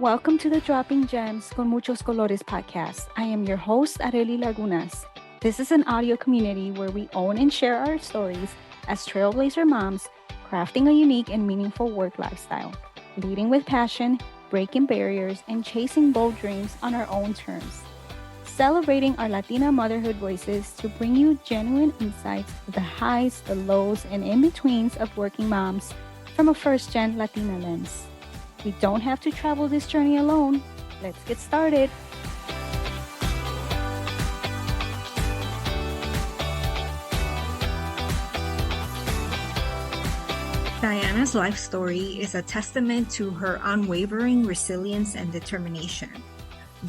Welcome to the Dropping Gems con Muchos Colores podcast. I am your host, Arely Lagunas. This is an audio community where we own and share our stories as trailblazer moms, crafting a unique and meaningful work lifestyle, leading with passion, breaking barriers, and chasing bold dreams on our own terms. Celebrating our Latina motherhood voices to bring you genuine insights of the highs, the lows, and in-betweens of working moms from a first-gen Latina lens. We don't have to travel this journey alone. Let's get started. Diana's life story is a testament to her unwavering resilience and determination.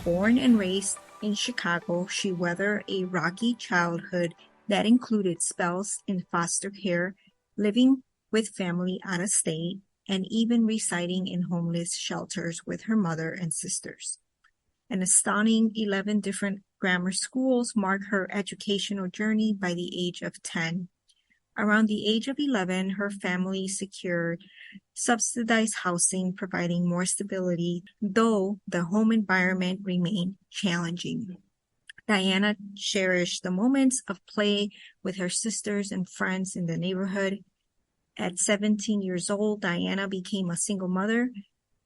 Born and raised in Chicago, she weathered a rocky childhood that included spells in foster care, living with family out of state, and even residing in homeless shelters with her mother and sisters. An astounding 11 different grammar schools marked her educational journey by the age of 10. Around the age of 11, her family secured subsidized housing, providing more stability, though the home environment remained challenging. Diana cherished the moments of play with her sisters and friends in the neighborhood. At 17 years old, Diana became a single mother.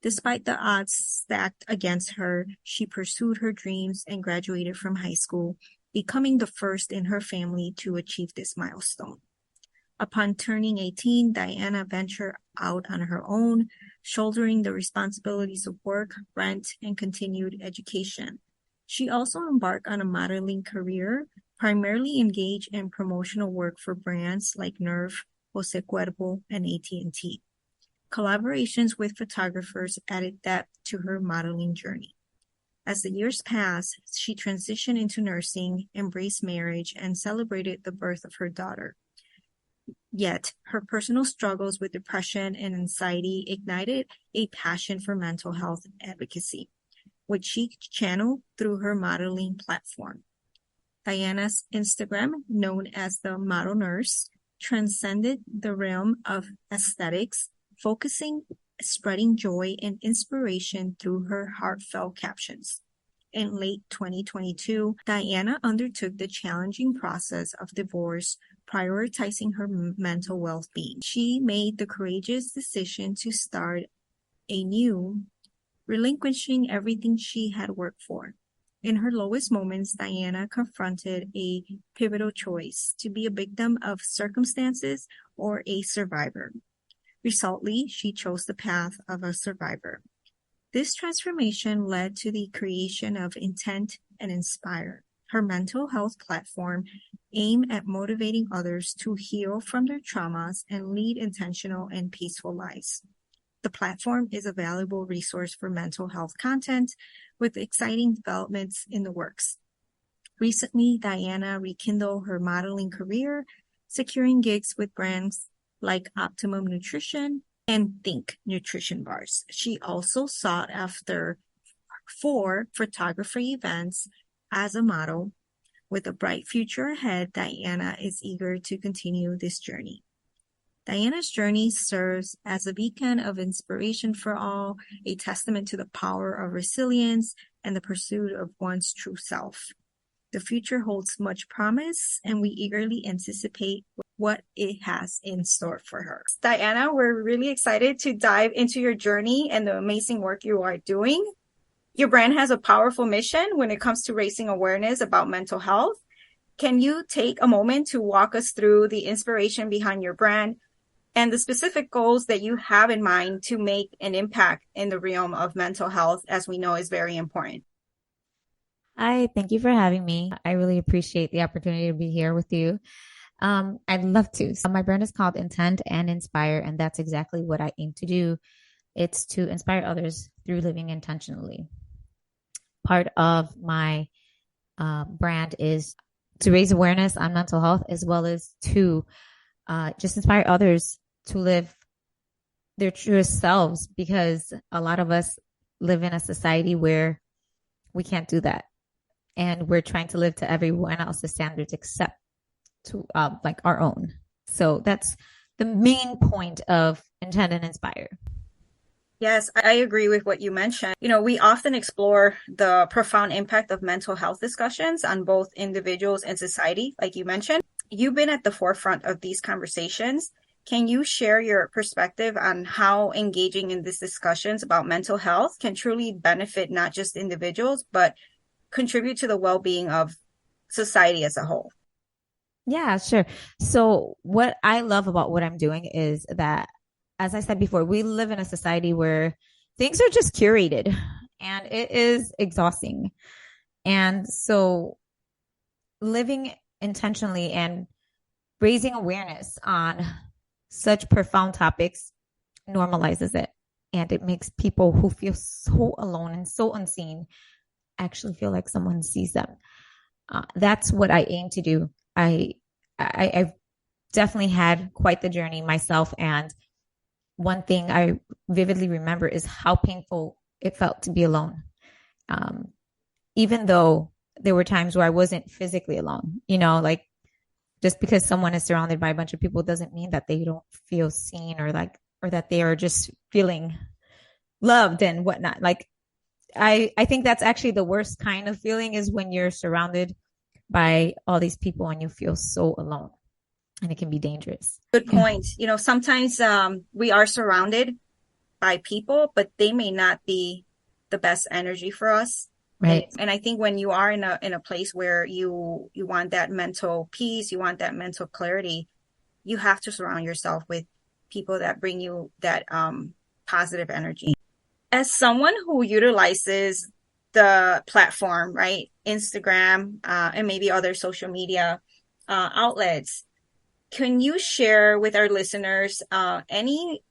Despite the odds stacked against her, she pursued her dreams and graduated from high school, becoming the first in her family to achieve this milestone. Upon turning 18, Diana ventured out on her own, shouldering the responsibilities of work, rent, and continued education. She also embarked on a modeling career, primarily engaged in promotional work for brands like Nerf, Cuervo, and AT&amp. Collaborations with photographers added depth to her modeling journey. As the years passed, she transitioned into nursing, embraced marriage, and celebrated the birth of her daughter. Yet, her personal struggles with depression and anxiety ignited a passion for mental health advocacy, which she channeled through her modeling platform. Diana's Instagram, known as the Model Nurse, transcended the realm of aesthetics, focusing, spreading joy and inspiration through her heartfelt captions. In late 2022, Diana undertook the challenging process of divorce, prioritizing her mental well-being. She made the courageous decision to start anew, relinquishing everything she had worked for. In her lowest moments, Diana confronted a pivotal choice: to be a victim of circumstances or a survivor. Resultantly, she chose the path of a survivor. This transformation led to the creation of Intent and Inspire, her mental health platform aimed at motivating others to heal from their traumas and lead intentional and peaceful lives. The platform is a valuable resource for mental health content, with exciting developments in the works. Recently, Diana rekindled her modeling career, securing gigs with brands like Optimum Nutrition and Think Nutrition Bars. She also sought after 4 photography events as a model. With a bright future ahead, Diana is eager to continue this journey. Diana's journey serves as a beacon of inspiration for all, a testament to the power of resilience and the pursuit of one's true self. The future holds much promise, and we eagerly anticipate what it has in store for her. Diana, we're really excited to dive into your journey and the amazing work you are doing. Your brand has a powerful mission when it comes to raising awareness about mental health. Can you take a moment to walk us through the inspiration behind your brand and the specific goals that you have in mind to make an impact in the realm of mental health, as we know is very important? Hi, thank you for having me. I really appreciate the opportunity to be here with you. I'd love to. So my brand is called Intent and Inspire, and that's exactly what I aim to do. It's to inspire others through living intentionally. Part of my brand is to raise awareness on mental health, as well as to just inspire others to live their truest selves, because a lot of us live in a society where we can't do that. And we're trying to live to everyone else's standards except to like our own. So that's the main point of Intent and Inspire. Yes, I agree with what you mentioned. We often explore the profound impact of mental health discussions on both individuals and society, like you mentioned. You've been at the forefront of these conversations. Can you share your perspective on how engaging in these discussions about mental health can truly benefit not just individuals, but contribute to the well-being of society as a whole? Yeah, sure. So, what I love about what I'm doing is that, as I said before, we live in a society where things are just curated and it is exhausting. And so, living intentionally and raising awareness on such profound topics normalizes it. And it makes people who feel so alone and so unseen actually feel like someone sees them. That's what I aim to do. I've definitely had quite the journey myself. And one thing I vividly remember is how painful it felt to be alone. Um, Even though there were times where I wasn't physically alone, like just because someone is surrounded by a bunch of people doesn't mean that they don't feel seen or that they are just feeling loved and whatnot. Like, I think that's actually the worst kind of feeling is when you're surrounded by all these people and you feel so alone, and it can be dangerous. Good point. Sometimes we are surrounded by people, but they may not be the best energy for us. Right. And I think when you are in a place where you want that mental peace, you want that mental clarity, you have to surround yourself with people that bring you that positive energy. As someone who utilizes the platform, right, Instagram and maybe other social media outlets, can you share with our listeners any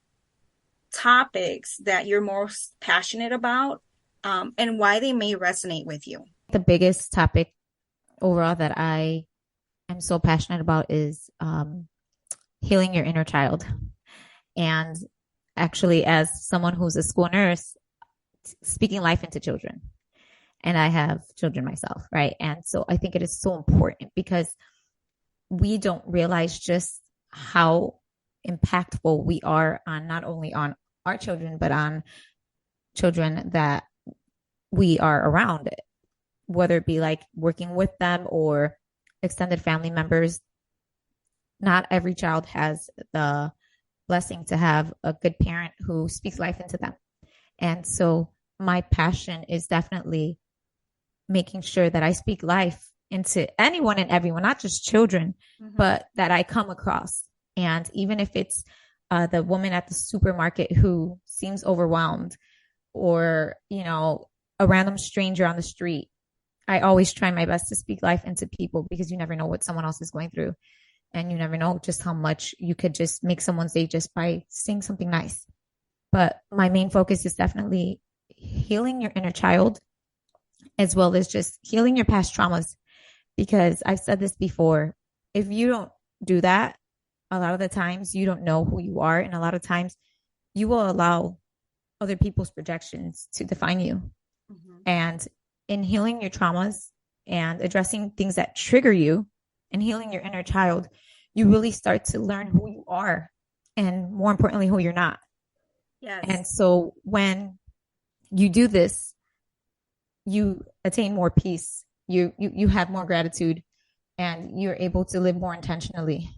topics that you're most passionate about and why they may resonate with you? The biggest topic overall that I am so passionate about is healing your inner child. And actually, as someone who's a school nurse, speaking life into children. And I have children myself, right? And so I think it is so important because we don't realize just how impactful we are on not only on our children, but on children that we are around, whether it be like working with them or extended family members. Not every child has the blessing to have a good parent who speaks life into them. And so my passion is definitely making sure that I speak life into anyone and everyone, not just children, but that I come across. And even if it's the woman at the supermarket who seems overwhelmed or, a random stranger on the street, I always try my best to speak life into people because you never know what someone else is going through. And you never know just how much you could just make someone's day just by saying something nice. But my main focus is definitely healing your inner child, as well as just healing your past traumas. Because I've said this before, if you don't do that, a lot of the times you don't know who you are. And a lot of times you will allow other people's projections to define you. And in healing your traumas and addressing things that trigger you and healing your inner child, you really start to learn who you are and, more importantly, who you're not. Yes. And so when you do this, you attain more peace. You have more gratitude, and you're able to live more intentionally.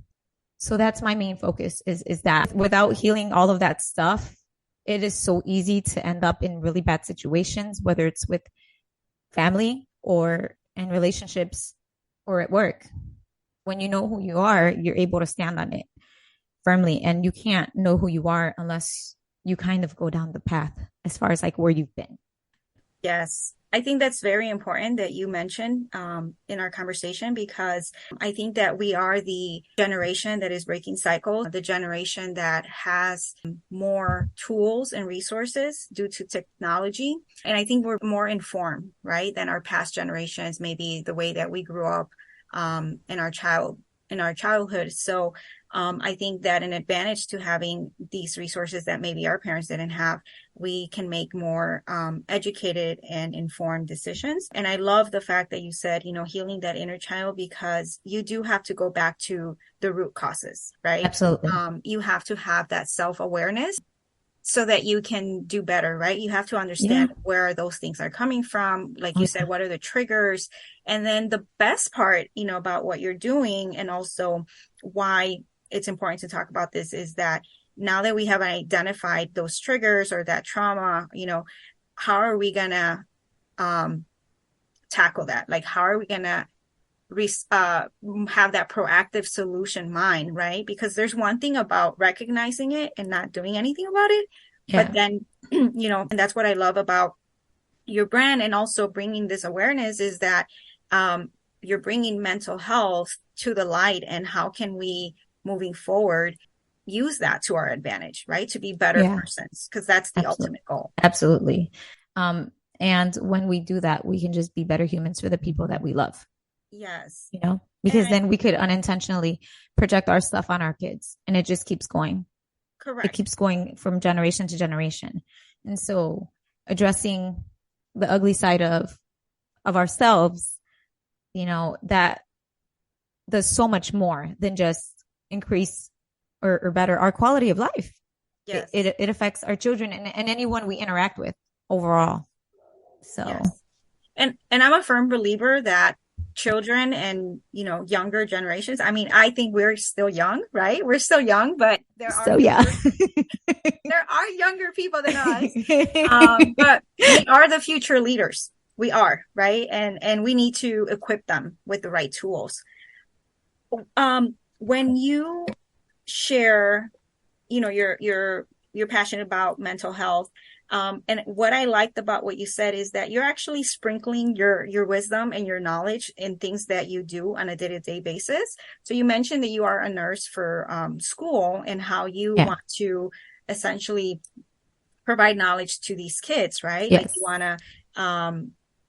So that's my main focus is that without healing all of that stuff, it is so easy to end up in really bad situations, whether it's with family or in relationships or at work. When you know who you are, you're able to stand on it firmly. And you can't know who you are unless you kind of go down the path as far as like where you've been. Yes. I think that's very important that you mentioned in our conversation, because I think that we are the generation that is breaking cycles, the generation that has more tools and resources due to technology. And I think we're more informed, right, than our past generations, maybe the way that we grew up in our childhood. So I think that an advantage to having these resources that maybe our parents didn't have, we can make more educated and informed decisions. And I love the fact that you said, healing that inner child, because you do have to go back to the root causes, right? Absolutely. You have to have that self-awareness so that you can do better, right? You have to understand where those things are coming from. Like you said, what are the triggers? And then the best part, about what you're doing, and also why it's important to talk about this, is that now that we have identified those triggers or that trauma, how are we going to tackle that? Like, how are we going to have that proactive solution mind, right? Because there's one thing about recognizing it and not doing anything about it. But then, and that's what I love about your brand, and also bringing this awareness, is that you're bringing mental health to the light, and how can we, moving forward, use that to our advantage, right? To be better persons, because that's the ultimate goal. Absolutely. And when we do that, we can just be better humans for the people that we love. Yes. Because then we could unintentionally project our stuff on our kids, and it just keeps going. Correct. It keeps going from generation to generation. And so addressing the ugly side of ourselves, that does so much more than just increase or better our quality of life. Yes. It affects our children and anyone we interact with overall. So, and I'm a firm believer that children and, younger generations, I think we're still young, right? We're still young, but there are younger people than us. But we are the future leaders. We are, right? And we need to equip them with the right tools. When you share, you're passionate about mental health. And what I liked about what you said is that you're actually sprinkling your wisdom and your knowledge in things that you do on a day-to-day basis. So you mentioned that you are a nurse for school, and how you want to essentially provide knowledge to these kids, right? Yes. Like, you want to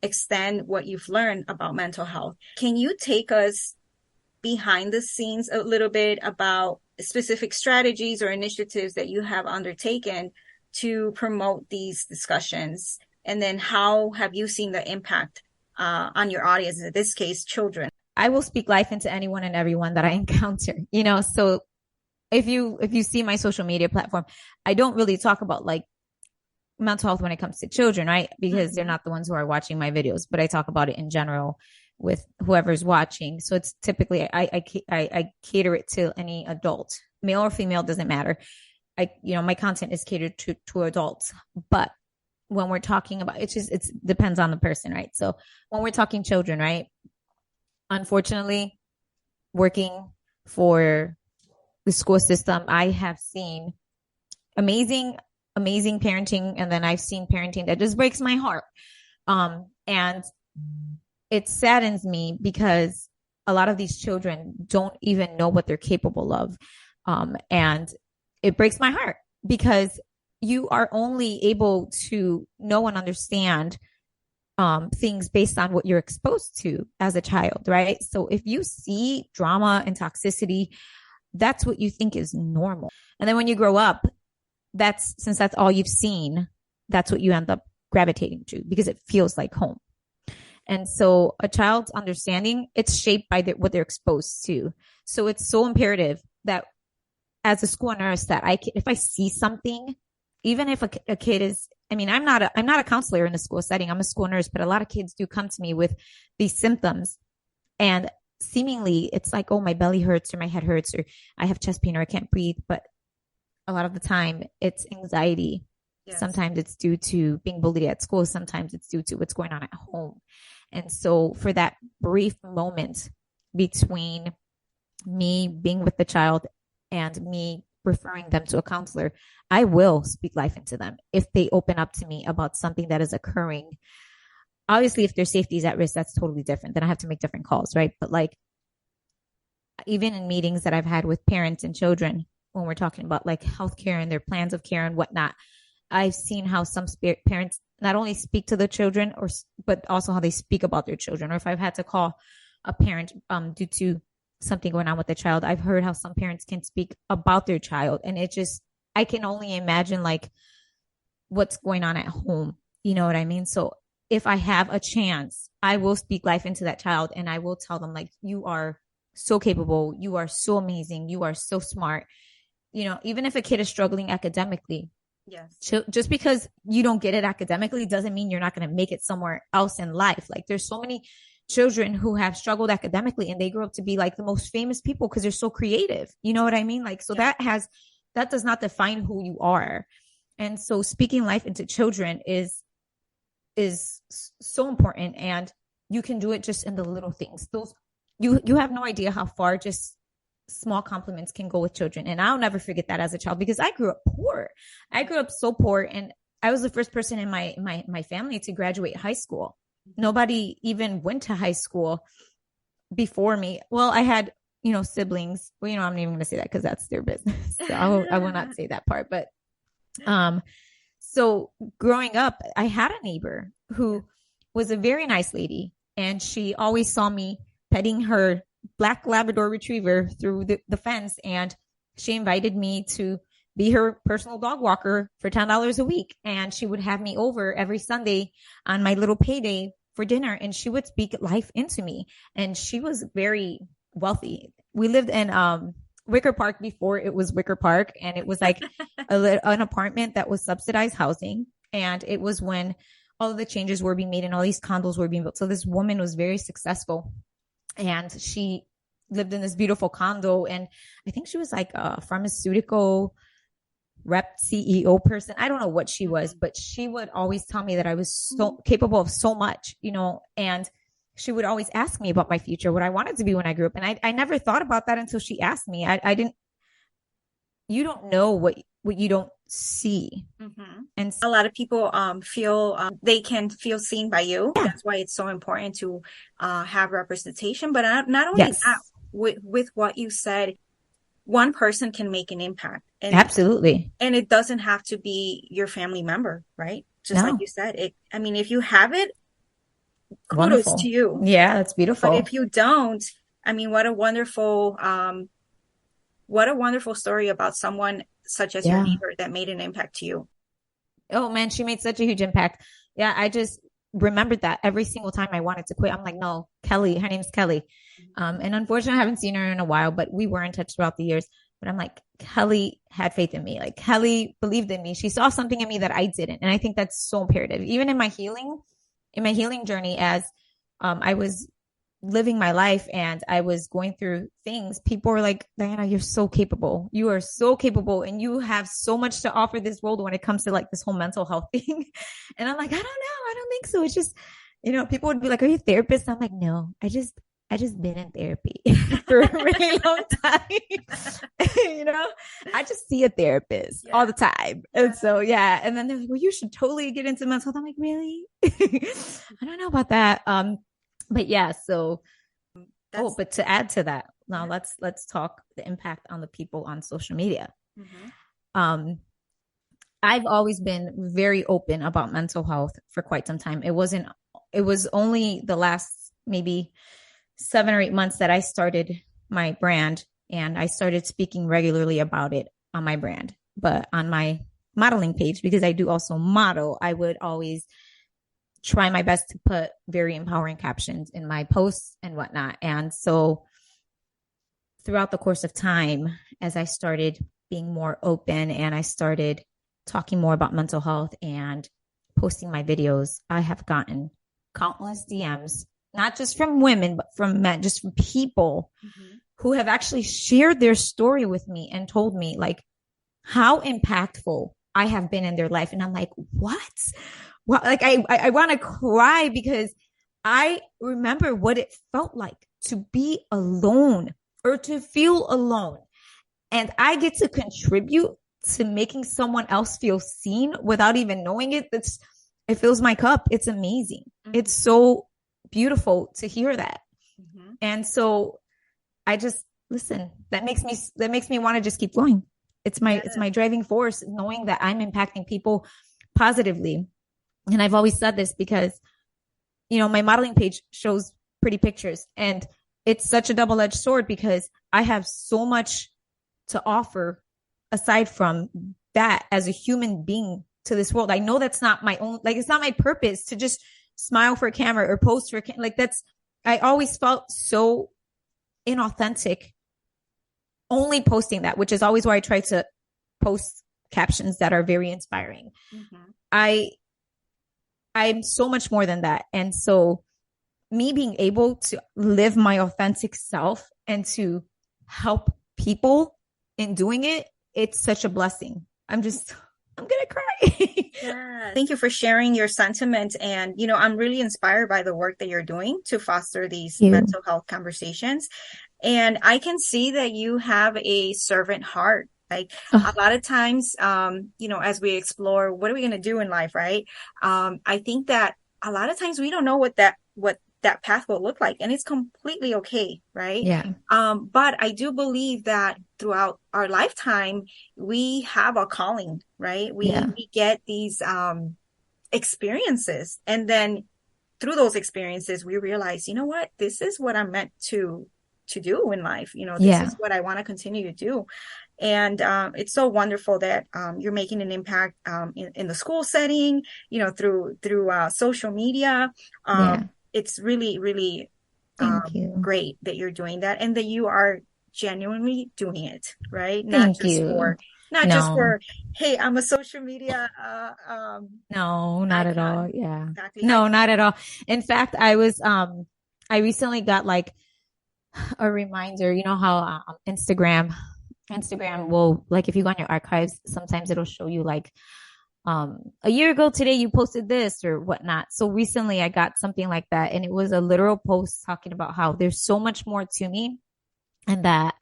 extend what you've learned about mental health. Can you take us behind the scenes a little bit about specific strategies or initiatives that you have undertaken to promote these discussions? And then how have you seen the impact on your audience, in this case, children? I will speak life into anyone and everyone that I encounter, so if you see my social media platform, I don't really talk about like mental health when it comes to children, right? Because they're not the ones who are watching my videos, but I talk about it in general with whoever's watching. So it's typically, I cater it to any adult, male or female, doesn't matter. My content is catered to adults, but when we're talking about, it depends on the person, right? So when we're talking children, right? Unfortunately, working for the school system, I have seen amazing parenting. And then I've seen parenting that just breaks my heart. And it saddens me because a lot of these children don't even know what they're capable of. And it breaks my heart because you are only able to know and understand things based on what you're exposed to as a child, right? So if you see drama and toxicity, that's what you think is normal. And then when you grow up, since that's all you've seen, that's what you end up gravitating to because it feels like home. And so a child's understanding, it's shaped by what they're exposed to. So it's so imperative that as a school nurse that if I see something, even if a kid is, I'm not a counselor in a school setting. I'm a school nurse, but a lot of kids do come to me with these symptoms, and seemingly it's like, oh, my belly hurts or my head hurts or I have chest pain or I can't breathe. But a lot of the time it's anxiety. Yes. Sometimes it's due to being bullied at school. Sometimes it's due to what's going on at home. And so for that brief moment between me being with the child and me referring them to a counselor, I will speak life into them if they open up to me about something that is occurring. Obviously, if their safety is at risk, that's totally different. Then I have to make different calls, right? But like, even in meetings that I've had with parents and children, when we're talking about like healthcare and their plans of care and whatnot, I've seen how some parents not only speak to the children, but also how they speak about their children. Or if I've had to call a parent due to something going on with the child, I've heard how some parents can speak about their child. And I can only imagine like what's going on at home. You know what I mean? So if I have a chance, I will speak life into that child and I will tell them like, you are so capable. You are so amazing. You are so smart. Even if a kid is struggling academically, Yes. Just because you don't get it academically doesn't mean you're not going to make it somewhere else in life. Like there's so many children who have struggled academically and they grow up to be like the most famous people because they're so creative. You know what I mean? Like, so that does not define who you are. And so speaking life into children is so important. And you can do it just in the little things. Those, you have no idea how far just small compliments can go with children. And I'll never forget that as a child, because I grew up poor. I grew up so poor, and I was the first person in my family to graduate high school. Nobody even went to high school before me. Well, I had, siblings. Well, I'm not even going to say that because that's their business. So I will not say that part. But, so growing up, I had a neighbor who was a very nice lady, and she always saw me petting her black Labrador retriever through the fence. And she invited me to be her personal dog walker for $10 a week. And she would have me over every Sunday on my little payday for dinner. And she would speak life into me. And she was very wealthy. We lived in, Wicker Park before it was Wicker Park. And it was like an apartment that was subsidized housing. And it was when all of the changes were being made and all these condos were being built. So this woman was very successful. And she lived in this beautiful condo. And I think she was like a pharmaceutical rep CEO person. I don't know what she was, but she would always tell me that I was so capable of so much, and she would always ask me about my future, what I wanted to be when I grew up. And I never thought about that until she asked me. You don't know what you don't see. Mm-hmm. And a lot of people feel they can feel seen by you. Yeah. That's why it's so important to have representation. But not only that, with what you said, one person can make an impact. And, absolutely. And it doesn't have to be your family member, right? Just like you said, if you have it, kudos to you. Yeah, that's beautiful. But if you don't, what a wonderful story about someone such as your neighbor that made an impact to you. Oh man, she made such a huge impact. Yeah, I just remembered that every single time I wanted to quit. I'm like, no, Kelly, her name's Kelly. And unfortunately, I haven't seen her in a while, but we were in touch throughout the years. But I'm like, Kelly had faith in me. Like Kelly believed in me. She saw something in me that I didn't. And I think that's so imperative. Even in my healing journey, as I was living my life and I was going through things, people were like, Diana, you're so capable. You are so capable. And you have so much to offer this world when it comes to like this whole mental health thing. And I'm like, I don't know. I don't think so. It's just, people would be like, are you a therapist? I'm like, no, I just been in therapy for a really long time. I just see a therapist all the time. And so, and then they're like, well, you should totally get into mental health. I'm like, really? I don't know about that. But yeah, so, but to add to that, now let's talk the impact on the people on social media. Mm-hmm. I've always been very open about mental health for quite some time. It was only the last maybe 7 or 8 months that I started my brand, and I started speaking regularly about it on my brand. But on my modeling page, because I do also model, I would always try my best to put very empowering captions in my posts and whatnot. And so throughout the course of time, as I started being more open and I started talking more about mental health and posting my videos, I have gotten countless DMs, not just from women, but from men, just from people who have actually shared their story with me and told me like how impactful I have been in their life. And I'm like, what? Well, like I want to cry, because I remember what it felt like to be alone or to feel alone. And I get to contribute to making someone else feel seen without even knowing it. It fills my cup. It's amazing. Mm-hmm. It's so beautiful to hear that. Mm-hmm. And so I just listen, that makes me want to just keep going. It's my driving force, knowing that I'm impacting people positively. And I've always said this because, my modeling page shows pretty pictures, and it's such a double-edged sword because I have so much to offer aside from that as a human being to this world. I know that's not my own, like, it's not my purpose to just smile for a camera or post for a camera. Like I always felt so inauthentic only posting that, which is always why I try to post captions that are very inspiring. I'm so much more than that. And so me being able to live my authentic self and to help people in doing it, it's such a blessing. I'm gonna cry. Yeah. Thank you for sharing your sentiment. And, I'm really inspired by the work that you're doing to foster these mental health conversations. And I can see that you have a servant heart. Like a lot of times, as we explore, what are we going to do in life, right? I think that a lot of times we don't know what that path will look like, and it's completely okay, right? Yeah. But I do believe that throughout our lifetime, we have a calling, right? We get these experiences, and then through those experiences, we realize, you know what, this is what I'm meant to do in life. This is what I want to continue to do. And it's so wonderful that you're making an impact in the school setting, through social media. It's really, really great that you're doing that, and that you are genuinely doing it, right? Not just for, hey, I'm a social media. No, not icon. at all. Yeah. Exactly. No, not at all. In fact, I recently got like a reminder, how Instagram will, like, if you go on your archives, sometimes it'll show you like a year ago today you posted this or whatnot. So recently I got something like that, and it was a literal post talking about how there's so much more to me, and that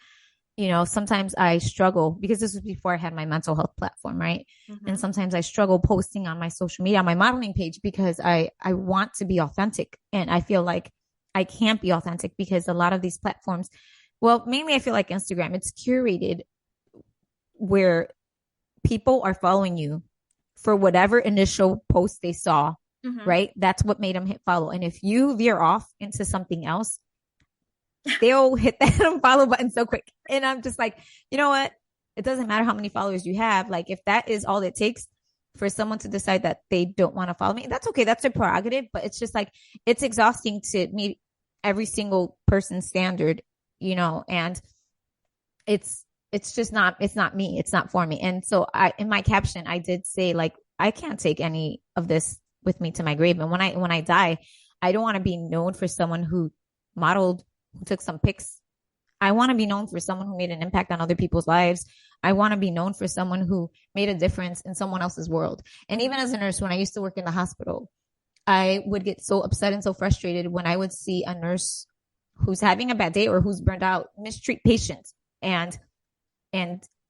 sometimes I struggle, because this was before I had my mental health platform, right? And sometimes I struggle posting on my social media, on my modeling page, because I want to be authentic, and I feel like I can't be authentic because a lot of these platforms, well, mainly I feel like Instagram, it's curated where people are following you for whatever initial post they saw, right? That's what made them hit follow. And if you veer off into something else, they'll hit that unfollow button so quick. And I'm just like, you know what? It doesn't matter how many followers you have. Like, if that is all it takes for someone to decide that they don't want to follow me, that's okay. That's their prerogative. But it's just like, it's exhausting to meet every single person's standard, and it's not me. It's not for me. And so in my caption, I did say, like, I can't take any of this with me to my grave. And when I die, I don't want to be known for someone who modeled, who took some pics. I want to be known for someone who made an impact on other people's lives. I want to be known for someone who made a difference in someone else's world. And even as a nurse, when I used to work in the hospital, I would get so upset and so frustrated when I would see a nurse who's having a bad day or who's burned out mistreat patients and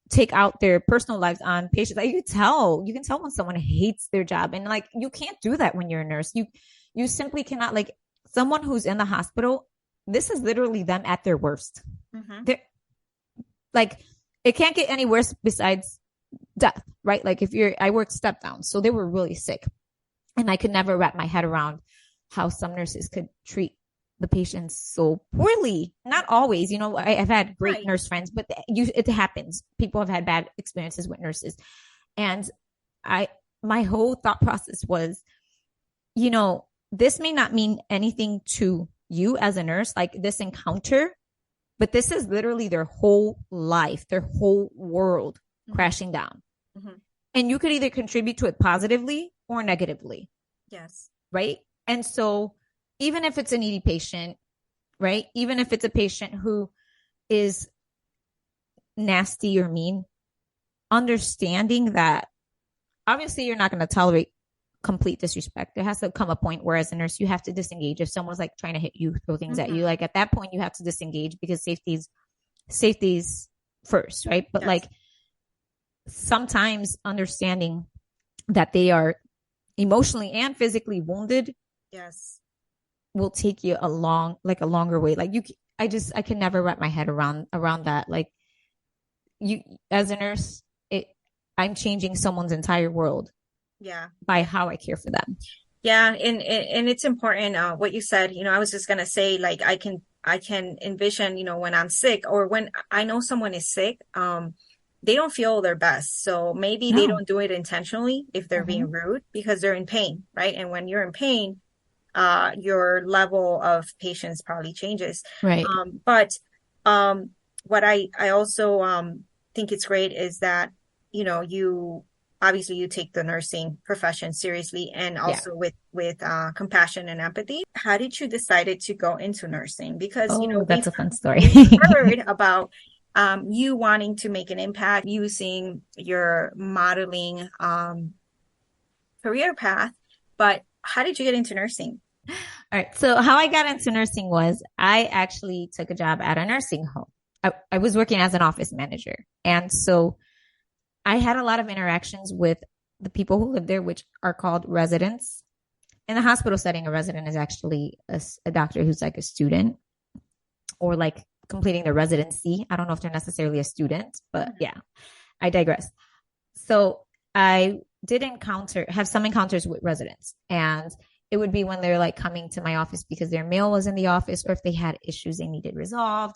take out their personal lives on patients. Like, you can tell when someone hates their job, and like, you can't do that when you're a nurse. You simply cannot. Like, someone who's in the hospital, this is literally them at their worst. They're like, it can't get any worse besides death, right? Like, I worked step down, so they were really sick, and I could never wrap my head around how some nurses could treat the patients so poorly. Not always, I've had great nurse friends, but it happens. People have had bad experiences with nurses. And my whole thought process was, this may not mean anything to you as a nurse, like this encounter, but this is literally their whole life, their whole world crashing down. And you could either contribute to it positively or negatively. Yes. Right. And so even if it's a needy patient, right? Even if it's a patient who is nasty or mean, understanding that obviously you're not going to tolerate complete disrespect. There has to come a point where, as a nurse, you have to disengage. If someone's like trying to hit you, throw things at you, like, at that point you have to disengage, because safety's first, right? But like, sometimes understanding that they are emotionally and physically wounded, will take you a longer way. Like, I can never wrap my head around that. Like, you, as a nurse, I'm changing someone's entire world. By how I care for them. And it's important, what you said. I was just gonna say, like, I can envision, when I'm sick, or when I know someone is sick, they don't feel their best. So maybe they don't do it intentionally if they're being rude, because they're in pain, right? And when you're in pain, your level of patience probably changes. Right. But what I also think it's great is that you obviously you take the nursing profession seriously and also with compassion and empathy. How did you decided to go into nursing? Because, that's a fun story. we've heard about you wanting to make an impact using your modeling career path, but how did you get into nursing? All right. So how I got into nursing was I actually took a job at a nursing home. I was working as an office manager. And so I had a lot of interactions with the people who live there, which are called residents. In the hospital setting, a resident is actually a doctor who's like a student or like completing their residency. I don't know if they're necessarily a student, but yeah, I digress. So I did have some encounters with residents, and it would be when they're like coming to my office because their mail was in the office or if they had issues they needed resolved.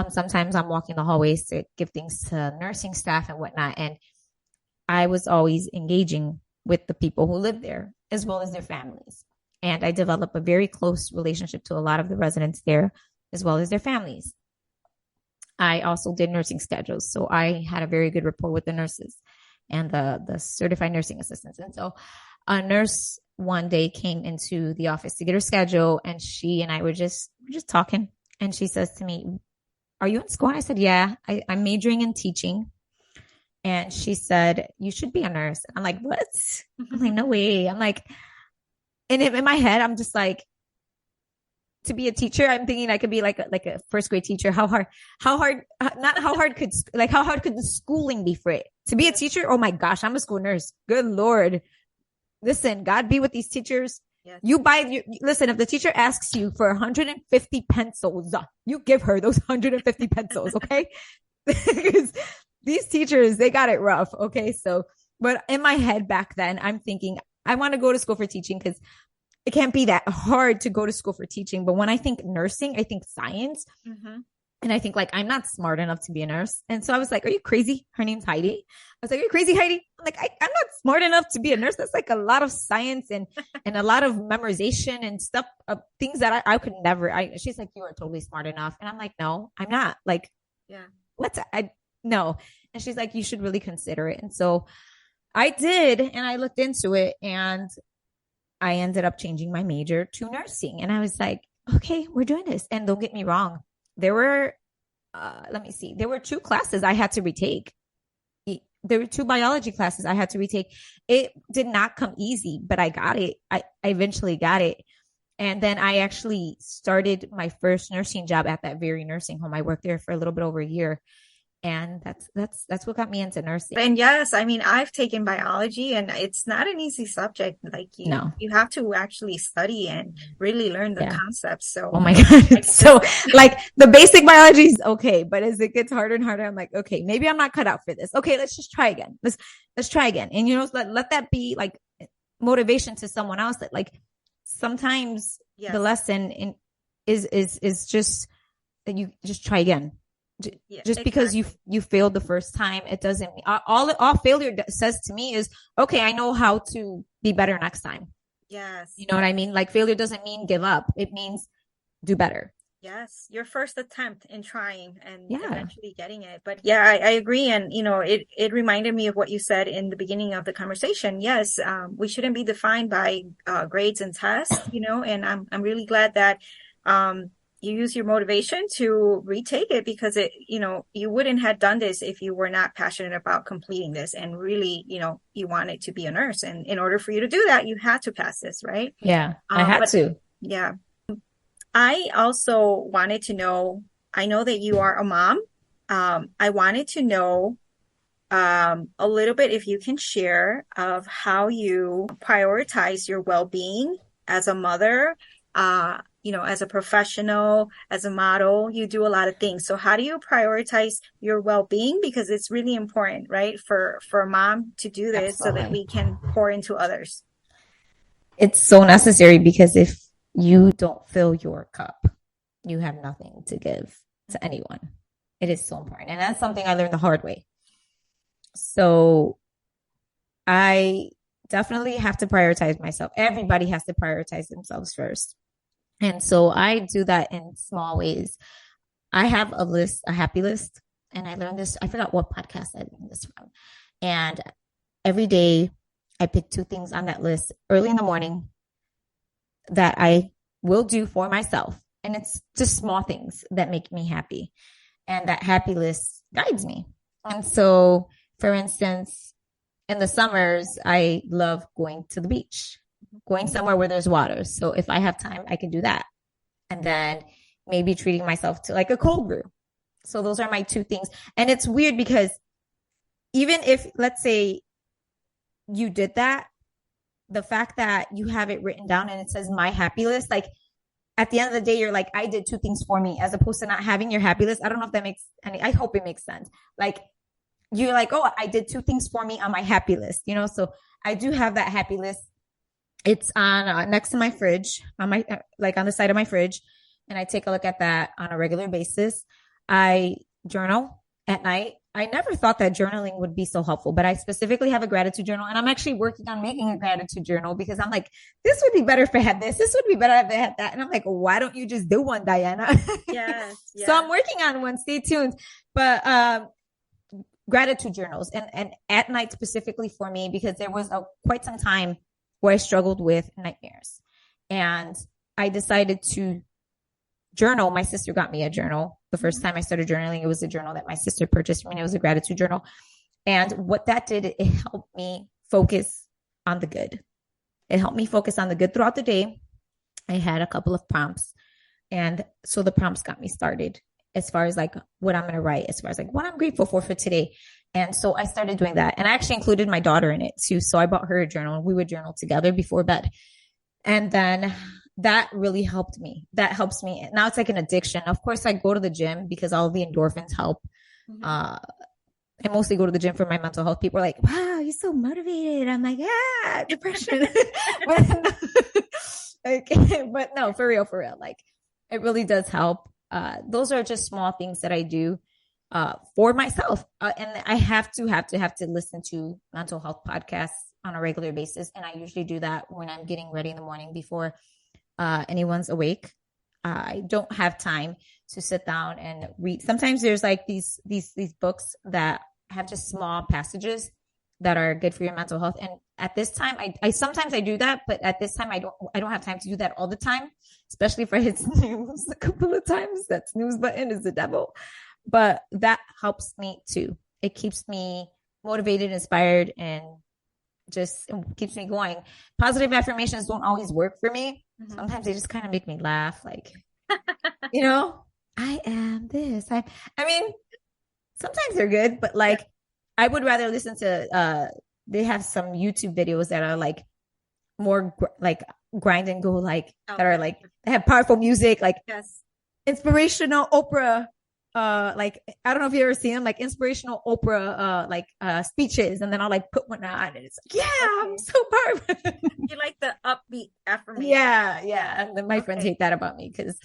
Sometimes I'm walking the hallways to give things to nursing staff and whatnot. And I was always engaging with the people who live there as well as their families. And I developed a very close relationship to a lot of the residents there as well as their families. I also did nursing schedules. So I had a very good rapport with the nurses and the certified nursing assistants. And so a nurse one day came into the office to get her schedule, and she and I were just talking. And she says to me, "Are you in school?" And I said, "Yeah, I'm majoring in teaching." And she said, "You should be a nurse." I'm like, "What?" I'm like, "No way." I'm like, and in my head, I'm just like, to be a teacher, I'm thinking I could be like a first grade teacher. How hard could the schooling be for it? To be a teacher? Oh my gosh, I'm a school nurse. Good Lord. Listen, God be with these teachers. Yes. Listen, if the teacher asks you for 150 pencils, you give her those 150 pencils, okay? Because these teachers, they got it rough, okay? So, but in my head back then, I'm thinking, I want to go to school for teaching because it can't be that hard to go to school for teaching. But when I think nursing, I think science. Mm-hmm. And I think like, I'm not smart enough to be a nurse. And so I was like, "Are you crazy?" Her name's Heidi. I was like, "Are you crazy, Heidi?" I'm like, I'm not smart enough to be a nurse. That's like a lot of science and a lot of memorization and stuff, things that I could never, she's like, "You are totally smart enough." And I'm like, "No, I'm not." Like, yeah, no. And she's like, "You should really consider it." And so I did. And I looked into it and I ended up changing my major to nursing. And I was like, okay, we're doing this. And don't get me wrong. There were, there were 2 classes I had to retake. There were 2 biology classes I had to retake. It did not come easy, but I got it. I eventually got it. And then I actually started my first nursing job at that very nursing home. I worked there for a little bit over a year. And that's what got me into nursing. And yes, I mean, I've taken biology and it's not an easy subject. Like you have to actually study and really learn the concepts. So, oh my God. So like the basic biology is okay. But as it gets harder and harder, I'm like, okay, maybe I'm not cut out for this. Okay, let's just try again. Let's try again. And let that be like motivation to someone else that like sometimes the lesson is just that you just try again. Just because you failed the first time, it doesn't mean all failure says to me is, okay, I know how to be better next time. Yes. You know what I mean? Like failure doesn't mean give up. It means do better. Yes. Your first attempt in trying and eventually getting it. But yeah, I agree. And, it reminded me of what you said in the beginning of the conversation. Yes. We shouldn't be defined by grades and tests, and I'm really glad that, you use your motivation to retake it because you wouldn't have done this if you were not passionate about completing this and really, you wanted to be a nurse. And in order for you to do that, you had to pass this, right? Yeah, I had to. Yeah. I also wanted to know, I know that you are a mom. I wanted to know a little bit, if you can share, of how you prioritize your well-being as a mother, as a professional, as a model. You do a lot of things. So how do you prioritize your well-being? Because it's really important, right? For a mom to do this. Absolutely. So that we can pour into others. It's so necessary because if you don't fill your cup, you have nothing to give to anyone. It is so important. And that's something I learned the hard way. So I definitely have to prioritize myself. Everybody has to prioritize themselves first. And so I do that in small ways. I have a happy list And I learned this, I forgot what podcast I learned this from. And every day I pick 2 things on that list early in the morning that I will do for myself. And it's just small things that make me happy. And that happy list guides me. And so, for instance, in the summers, I love going to the beach, going somewhere where there's water. So if I have time, I can do that. And then maybe treating myself to like a cold brew. So those are my 2 things. And it's weird because even if, let's say, you did that, the fact that you have it written down and it says my happy list, like at the end of the day, you're like, I did 2 things for me, as opposed to not having your happy list. I don't know if that makes any, I hope it makes sense. Like you're like, oh, I did 2 things for me on my happy list, you know? So I do have that happy list. It's on next to my fridge, on my, like on the side of my fridge. And I take a look at that on a regular basis. I journal at night. I never thought that journaling would be so helpful, but I specifically have a gratitude journal, and I'm actually working on making a gratitude journal because I'm like, this would be better if I had this. This would be better if I had that. And I'm like, why don't you just do one, Diana? Yes. So I'm working on one. Stay tuned. But gratitude journals, and at night specifically for me, because there was quite some time where I struggled with nightmares, and I decided to journal. My sister got me a journal. The first time I started journaling, it was a journal that my sister purchased for me. And it was a gratitude journal. And what that did, it helped me focus on the good. It helped me focus on the good throughout the day. I had a couple of prompts. And so the prompts got me started as far as like what I'm going to write, as far as like what I'm grateful for today. And so I started doing that. And I actually included my daughter in it too. So I bought her a journal and we would journal together before bed. And then that really helped me. That helps me. Now it's like an addiction. Of course, I go to the gym because all the endorphins help. Mm-hmm. I mostly go to the gym for my mental health. People are like, wow, you're so motivated. I'm like, yeah, depression. But no, for real. Like it really does help. Those are just small things that I do for myself. And I have to listen to mental health podcasts on a regular basis. And I usually do that when I'm getting ready in the morning before anyone's awake. I don't have time to sit down and read. Sometimes there's like these books that have just small passages that are good for your mental health. And at this time, I sometimes I do that, but at this time I don't have time to do that all the time, especially if I hit snooze a couple of times. That snooze button is the devil. But that helps me too. It keeps me motivated, inspired, and just keeps me going. Positive affirmations don't always work for me. Mm-hmm. Sometimes they just kind of make me laugh. Like, you know, I am this. I mean, sometimes they're good, but like, I would rather listen to, they have some YouTube videos that are like more like grind and go, like that are like, they have powerful music, like inspirational Oprah. Like, I don't know if you ever seen them, like inspirational Oprah, speeches. And then I'll like put one on and it's like, yeah, I'm so powerful. You like the upbeat affirmation. Yeah. And then my friends hate that about me because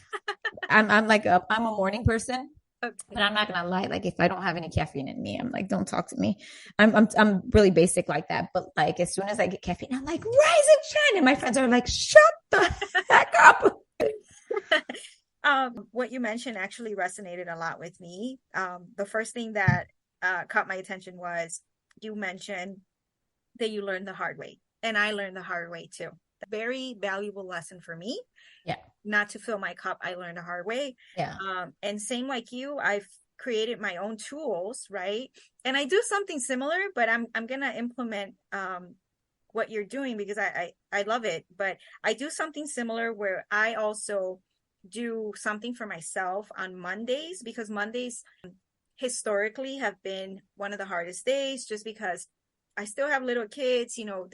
I'm a morning person. Okay. But I'm not gonna lie, like if I don't have any caffeine in me, I'm like, don't talk to me. I'm really basic like that. But like as soon as I get caffeine, I'm like, rise and shine. And my friends are like, shut the heck up. What you mentioned actually resonated a lot with me. The first thing that caught my attention was you mentioned that you learned the hard way, and I learned the hard way too. A very valuable lesson for me. Yeah. Not to fill my cup, I learned the hard way. Yeah. And same like you, I've created my own tools, right? And I do something similar, but I'm gonna implement what you're doing because I love it. But I do something similar where I also do something for myself on Mondays, because Mondays historically have been one of the hardest days just because I still have little kids, you know,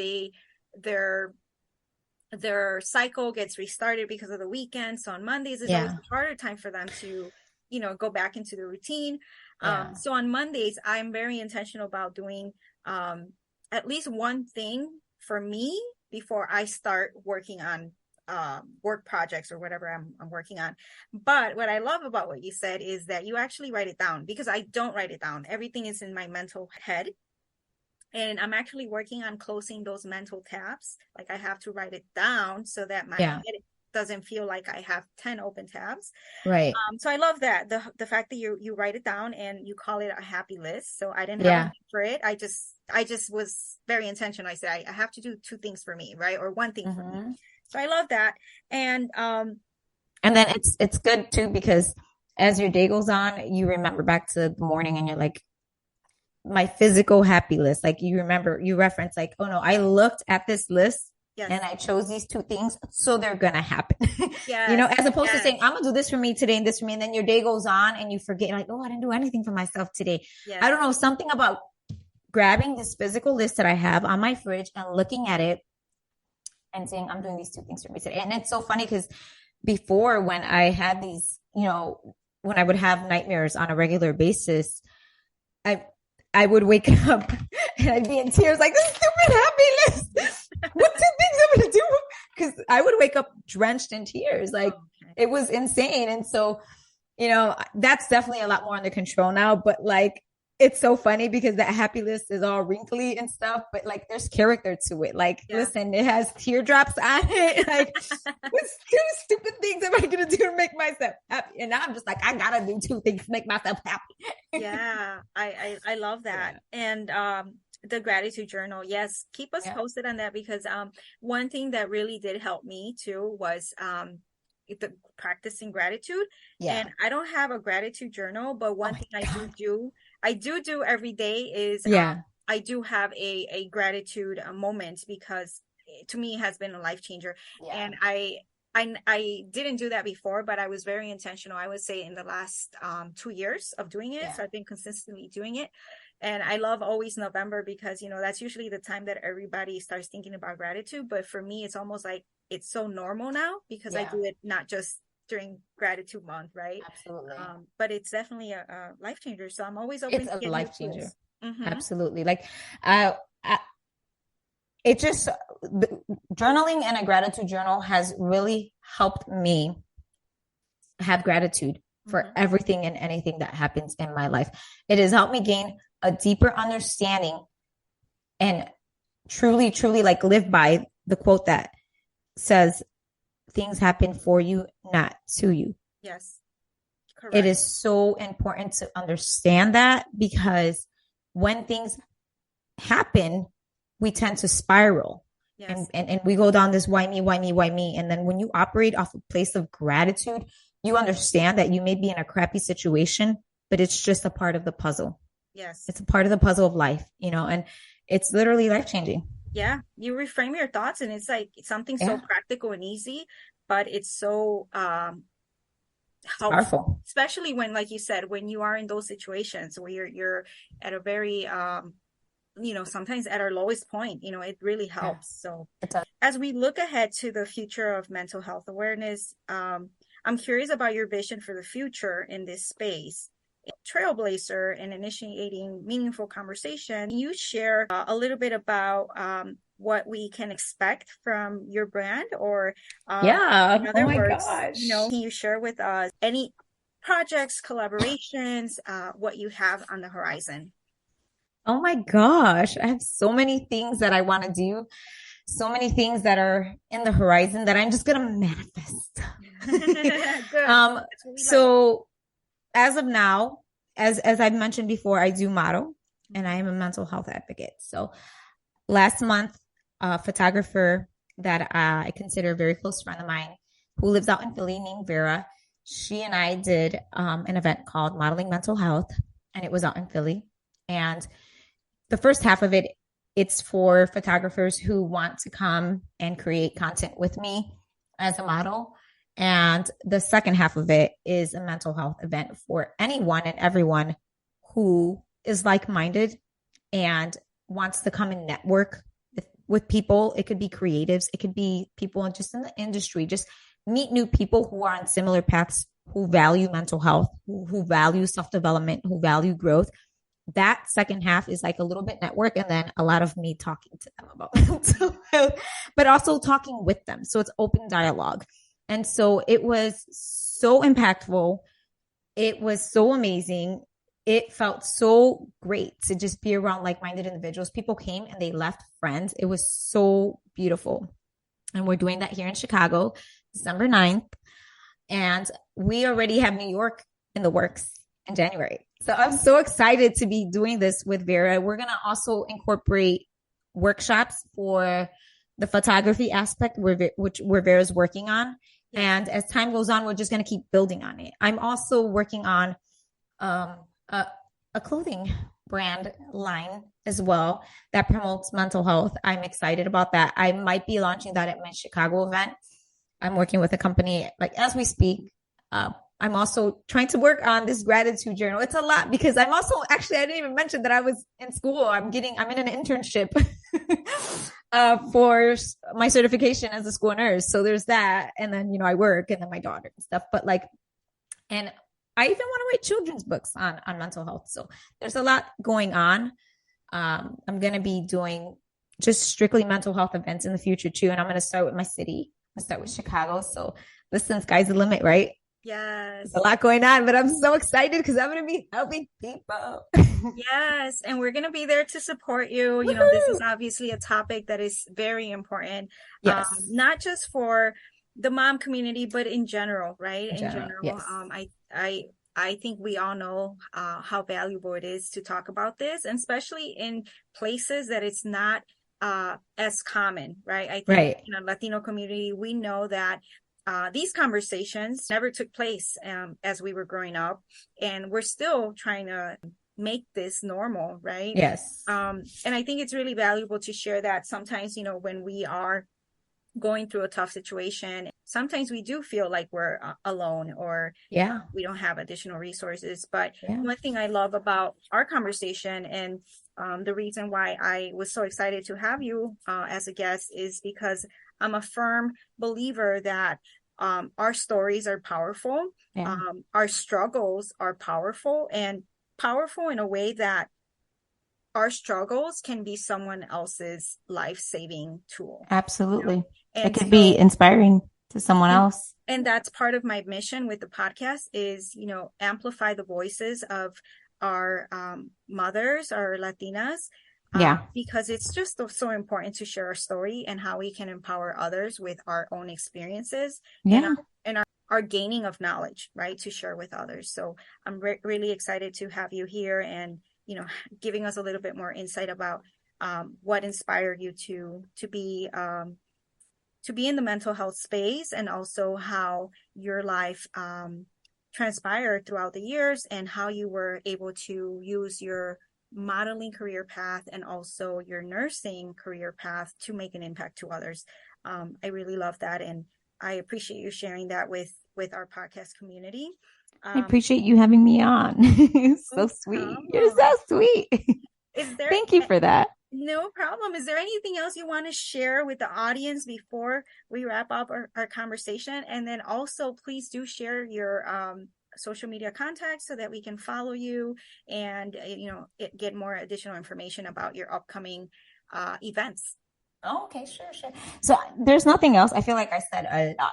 their cycle gets restarted because of the weekend. So on Mondays is always a harder time for them to, you know, go back into the routine. So on Mondays, I'm very intentional about doing at least one thing for me before I start working on work projects or whatever I'm working on. But what I love about what you said is that you actually write it down, because I don't write it down. Everything is in my mental head. And I'm actually working on closing those mental tabs. Like I have to write it down so that my head doesn't feel like I have 10 open tabs. Right. So I love that. The fact that you write it down and you call it a happy list. So I didn't have a Yeah. name for it. I just was very intentional. I said I have to do 2 things for me, right? Or 1 thing for me. So I love that. And then it's good too, because as your day goes on, you remember back to the morning and you're like, my physical happy list. Like you reference like, oh no, I looked at this list. Yes. And I chose these 2 things, so they're gonna happen. Yes. You know, as opposed to saying, I'm gonna do this for me today and this for me, and then your day goes on and you forget, like, oh, I didn't do anything for myself today. Yes. I don't know, something about grabbing this physical list that I have on my fridge and looking at it and saying, I'm doing these 2 things for me today. And it's so funny because before, when I had these, you know, when I would have nightmares on a regular basis, I would wake up and I'd be in tears, like, this stupid happy list. What 2 things I'm going to do? Because I would wake up drenched in tears. Like, it was insane. And so, you know, that's definitely a lot more under control now. But like, it's so funny because that happy list is all wrinkly and stuff, but like there's character to it. Like, listen, it has teardrops on it. Like, what 2 stupid things am I going to do to make myself happy? And now I'm just like, I got to do 2 things to make myself happy. Yeah, I love that. Yeah. And the gratitude journal, yes, keep us posted on that, because one thing that really did help me too was the practicing gratitude. Yeah. And I don't have a gratitude journal, but one thing I do every day is I do have a gratitude moment, because to me it has been a life changer. Yeah. And I didn't do that before, but I was very intentional, I would say, in the last 2 years of doing it. Yeah. So I've been consistently doing it. And I love always November, because, you know, that's usually the time that everybody starts thinking about gratitude. But for me, it's almost like it's so normal now, because I do it not just during gratitude month, right? Absolutely. But it's definitely a life changer. So I'm always open to a life changer. Mm-hmm. Absolutely. Like, it just, journaling and a gratitude journal has really helped me have gratitude for everything and anything that happens in my life. It has helped me gain a deeper understanding and truly, truly like live by the quote that says, things happen for you, not to you. Yes. Correct. It is so important to understand that, because when things happen, we tend to spiral. Yes. And we go down this why me, why me, why me. And then when you operate off a place of gratitude, you understand that you may be in a crappy situation, but it's just a part of the puzzle. Yes. It's a part of the puzzle of life, you know, and it's literally life-changing. Yeah. You reframe your thoughts, and it's like something so practical and easy, but it's so helpful, powerful. Especially when, like you said, when you are in those situations where you're at a very, you know, sometimes at our lowest point, you know, it really helps. So as we look ahead to the future of mental health awareness, I'm curious about your vision for the future in this space. Trailblazer and initiating meaningful conversation. Can you share a little bit about what we can expect from your brand, or in other words, gosh, you know, can you share with us any projects, collaborations, what you have on the horizon? Oh my gosh, I have so many things that I want to do, so many things that are in the horizon that I'm just gonna manifest. So as of now, as I've mentioned before, I do model, and I am a mental health advocate. So last month, a photographer that I consider a very close friend of mine, who lives out in Philly, named Vera, she and I did an event called Modeling Mental Health, and it was out in Philly. And the first half of it, it's for photographers who want to come and create content with me as a model. And the second half of it is a mental health event for anyone and everyone who is like-minded and wants to come and network with people. It could be creatives. It could be people just in the industry. Just meet new people who are on similar paths, who value mental health, who value self-development, who value growth. That second half is like a little bit network, and then a lot of me talking to them about mental health, but also talking with them. So it's open dialogue. And so it was so impactful. It was so amazing. It felt so great to just be around like-minded individuals. People came and they left friends. It was so beautiful. And we're doing that here in Chicago December 9th. And we already have New York in the works in January. So I'm so excited to be doing this with Vera. We're going to also incorporate workshops for the photography aspect, which Vera's working on. And as time goes on, we're just going to keep building on it. I'm also working on a clothing brand line as well that promotes mental health. I'm excited about that. I might be launching that at my Chicago event. I'm working with a company like as we speak. I'm also trying to work on this gratitude journal. It's a lot because I'm also I didn't even mention that I was in school. I'm in an internship for my certification as a school nurse. So there's that. And then, I work and then my daughter and stuff, and I even want to write children's books on mental health. So there's a lot going on. I'm going to be doing just strictly mental health events in the future too. And I'm going to start with my city. I'm going to start with Chicago. So listen, sky's the limit, right? Yes. There's a lot going on, but I'm so excited because I'm going to be helping people. Yes. And we're going to be there to support you. Woo-hoo! This is obviously a topic that is very important. Yes. Not just for the mom community, but in general, right? In general. Yes. I think we all know how valuable it is to talk about this, and especially in places that it's not as common, right? I think in a Latino community, we know that these conversations never took place as we were growing up, and we're still trying to make this normal, right? Yes. And I think it's really valuable to share that sometimes, when we are going through a tough situation, sometimes we do feel like we're alone or we don't have additional resources. But one thing I love about our conversation and the reason why I was so excited to have you as a guest is because I'm a firm believer that our stories are powerful. Our struggles are powerful, and powerful in a way that our struggles can be someone else's life-saving tool. Absolutely. It could be inspiring to someone else. And that's part of my mission with the podcast is, amplify the voices of our mothers, our Latinas. Because it's just so important to share our story and how we can empower others with our own experiences and our gaining of knowledge, right, to share with others. So I'm really excited to have you here and, giving us a little bit more insight about what inspired you to be in the mental health space, and also how your life transpired throughout the years and how you were able to use your modeling career path and also your nursing career path to make an impact to others. I really love that, and I appreciate you sharing that with our podcast community. I appreciate you having me on. So sweet. You're so sweet. Thank you for that. No problem. Is there anything else you want to share with the audience before we wrap up our conversation? And then also, please do share your social media contacts so that we can follow you and, get more additional information about your upcoming events. Oh, okay, sure. So there's nothing else. I feel like I said a lot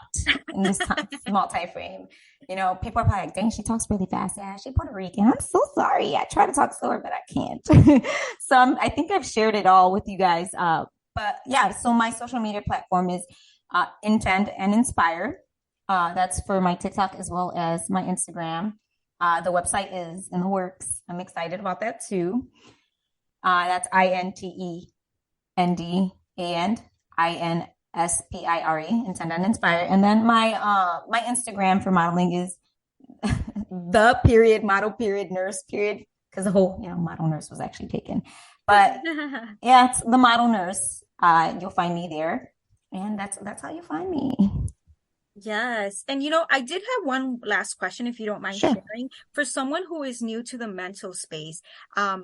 in this small time frame. People are probably like, dang, she talks really fast. Yeah, she's Puerto Rican. I'm so sorry. I try to talk slower, but I can't. So I think I've shared it all with you guys. But yeah, so my social media platform is Intend and Inspire. That's for my TikTok as well as my Instagram. The website is in the works. I'm excited about that too. That's INTEND. And INSPIRE, Intend and Inspire. And then my Instagram for modeling is _model_nurse, because the whole model nurse was actually taken. But yeah, it's the model nurse. You'll find me there, and that's how you find me. Yes. And I did have one last question, if you don't mind sharing. For someone who is new to the mental space,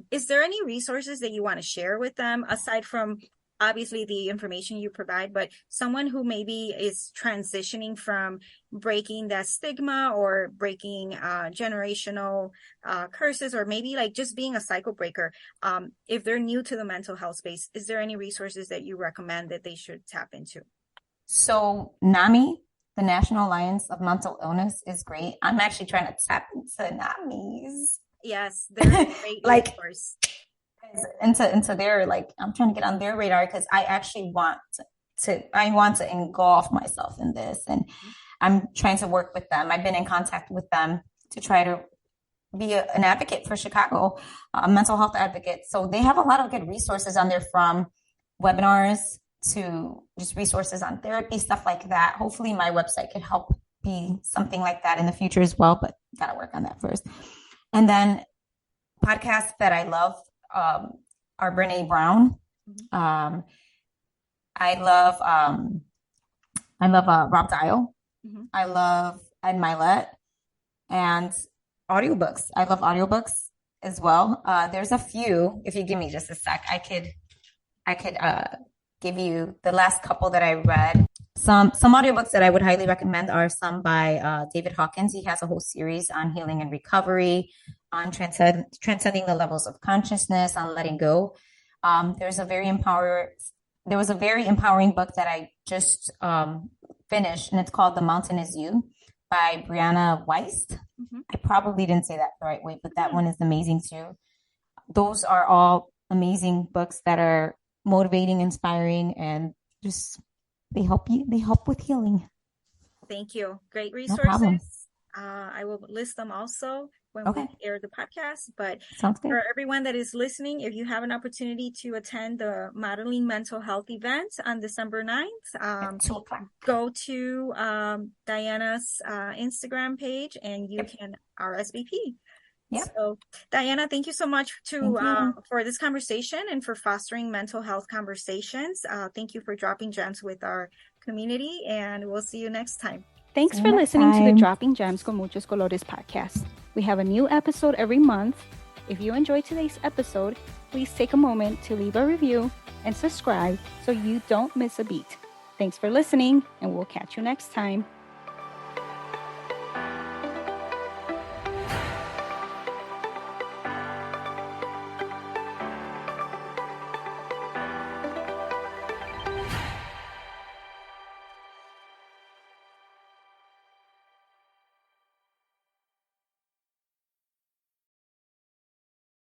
is there any resources that you want to share with them aside from obviously the information you provide, but someone who maybe is transitioning from breaking that stigma or breaking generational curses, or maybe like just being a cycle breaker? If they're new to the mental health space, is there any resources that you recommend that they should tap into? So NAMI, the National Alliance of Mental Illness, is great. I'm actually trying to tap into NAMI's. Yes, they're a great resource. Into their, I'm trying to get on their radar, because I actually want to engulf myself in this, and I'm trying to work with them. I've been in contact with them to try to be an advocate for Chicago, a mental health advocate. So they have a lot of good resources on there, from webinars to just resources on therapy, stuff like that. Hopefully my website could help be something like that in the future as well, but got to work on that first. And then podcasts that I love are Brene Brown. I love Rob Dial. I love Ed Milet, and audiobooks. I love audiobooks as well. There's a few. If you give me just a sec, I could give you the last couple that I read. Some audiobooks that I would highly recommend are some by David Hawkins. He has a whole series on healing and recovery, on transcending the levels of consciousness, on letting go. There was a very empowering book that I just finished, and it's called The Mountain Is You by Brianna Weiss. I probably didn't say that the right way, but that one is amazing too. Those are all amazing books that are motivating, inspiring, and just they help with healing. Thank you. Great No problem. resources. I will list them also when we air the podcast. But Sounds good. for everyone that is listening, if you have an opportunity to attend the Modeling Mental Health event on December 9th, go to Diana's Instagram page and you can RSVP. Yep. So, Diana, thank you so much for this conversation and for fostering mental health conversations. Thank you for dropping gems with our community, and we'll see you next time. Thanks for listening to the Dropping Gems con Muchos Colores podcast. We have a new episode every month. If you enjoyed today's episode, please take a moment to leave a review and subscribe so you don't miss a beat. Thanks for listening, and we'll catch you next time.